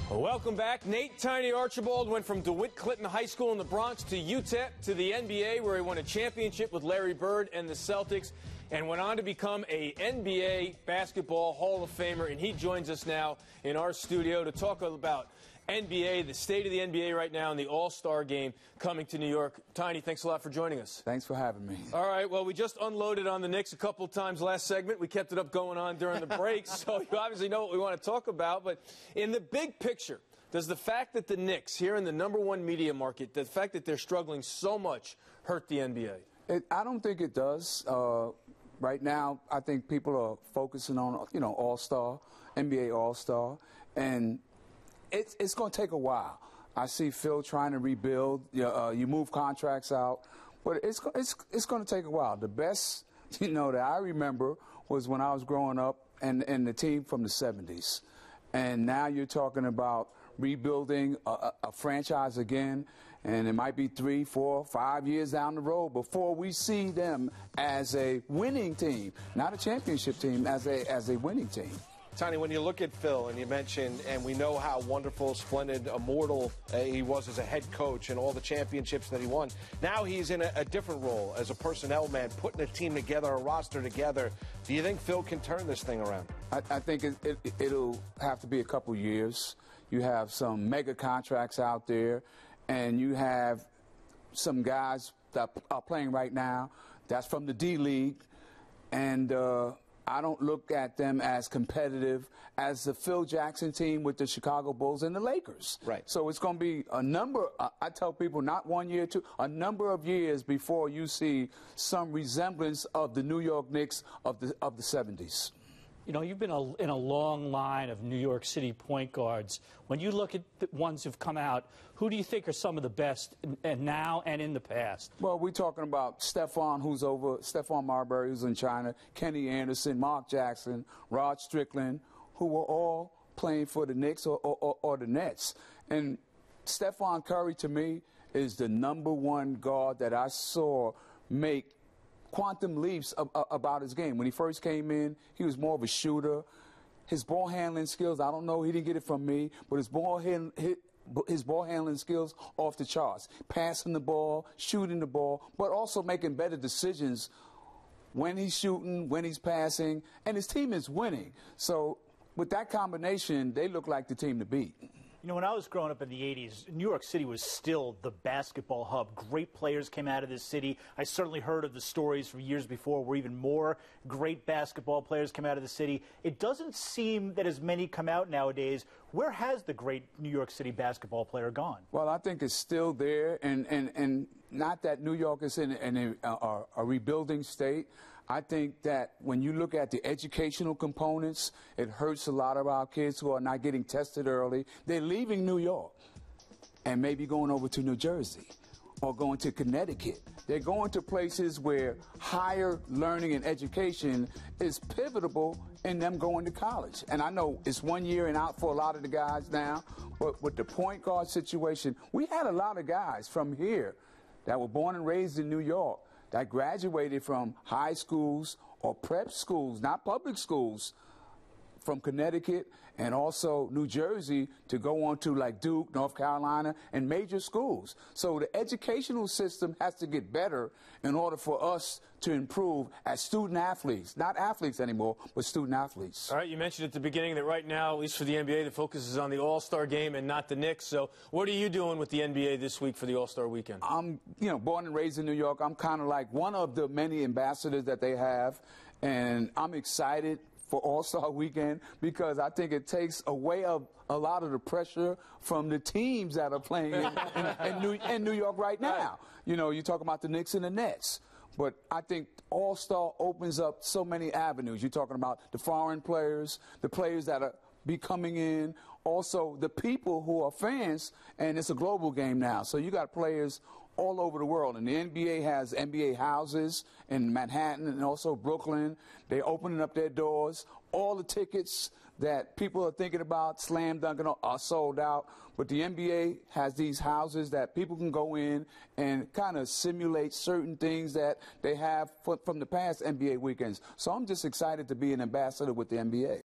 Welcome back. Nate "Tiny" Archibald went from DeWitt Clinton High School in the Bronx to UTEP to the NBA, where he won a championship with Larry Bird and the Celtics, and went on to become a NBA basketball Hall of Famer. And he joins us now in our studio to talk about NBA, the state of the NBA right now, and the All-Star game coming to New York. Tiny, thanks a lot for joining us. Thanks for having me. All right, well, we just unloaded on the Knicks a couple of times last segment. We kept it up going on during the break, so you obviously know what we want to talk about. But in the big picture, does the fact that the Knicks, here in the #1 media market, the fact that they're struggling so much, hurt the NBA? I don't think it does. Right now, I think people are focusing on, All-Star, NBA All-Star, and it's going to take a while. I see Phil trying to rebuild. You move contracts out, but it's going to take a while. The best, that I remember was when I was growing up and the team from the 70s. And now you're talking about rebuilding a franchise again, and it might be 3, 4, 5 years down the road before we see them as a winning team, not a championship team, as a winning team. Tiny, when you look at Phil, and you mentioned, and we know how wonderful, splendid, immortal he was as a head coach and all the championships that he won, now he's in a different role as a personnel man, putting a team together, a roster together. Do you think Phil can turn this thing around? I think it'll have to be a couple years. You have some mega contracts out there, and you have some guys that are playing right now that's from the D-League, and I don't look at them as competitive as the Phil Jackson team with the Chicago Bulls and the Lakers. Right. So it's going to be a number, I tell people, not 1 year, two, a number of years before you see some resemblance of the New York Knicks of the 70s. You've been in a long line of New York City point guards. When you look at the ones who've come out, who do you think are some of the best now and in the past? Well, we're talking about Stephon Marbury, who's in China, Kenny Anderson, Mark Jackson, Rod Strickland, who were all playing for the Knicks or the Nets. And Stephon Curry, to me, is the #1 guard that I saw make quantum leaps about his game. When he first came in, he was more of a shooter. His ball handling skills, I don't know, he didn't get it from me, but his ball handling skills off the charts. Passing the ball, shooting the ball, but also making better decisions when he's shooting, when he's passing, and his team is winning. So with that combination, they look like the team to beat. When I was growing up in the 80s, New York City was still the basketball hub. Great players came out of this city. I certainly heard of the stories from years before where even more great basketball players come out of the city. It doesn't seem that as many come out nowadays. Where has the great New York City basketball player gone? Well, I think it's still there, and not that New York is in a rebuilding state. I think that when you look at the educational components, it hurts a lot of our kids who are not getting tested early. They're leaving New York and maybe going over to New Jersey or going to Connecticut. They're going to places where higher learning and education is pivotal in them going to college. And I know it's 1 year and out for a lot of the guys now, but with the point guard situation, we had a lot of guys from here that were born and raised in New York that graduated from high schools or prep schools, not public schools, from Connecticut and also New Jersey to go on to like Duke, North Carolina, and major schools. So the educational system has to get better in order for us to improve as student athletes, not athletes anymore, but student athletes. All right, you mentioned at the beginning that right now, at least for the NBA, the focus is on the All-Star game and not the Knicks. So what are you doing with the NBA this week for the All-Star weekend? I'm, born and raised in New York. I'm kind of like one of the many ambassadors that they have, and I'm excited for All-Star Weekend because I think it takes away a lot of the pressure from the teams that are playing in New York right now. You talk about the Knicks and the Nets, but I think All-Star opens up so many avenues. You're talking about the foreign players, the players that are coming in, also the people who are fans, and it's a global game now. So you got players all over the world. And the NBA has NBA houses in Manhattan and also Brooklyn. They're opening up their doors. All the tickets that people are thinking about slam dunking are sold out. But the NBA has these houses that people can go in and kind of simulate certain things that they have from the past NBA weekends. So I'm just excited to be an ambassador with the NBA.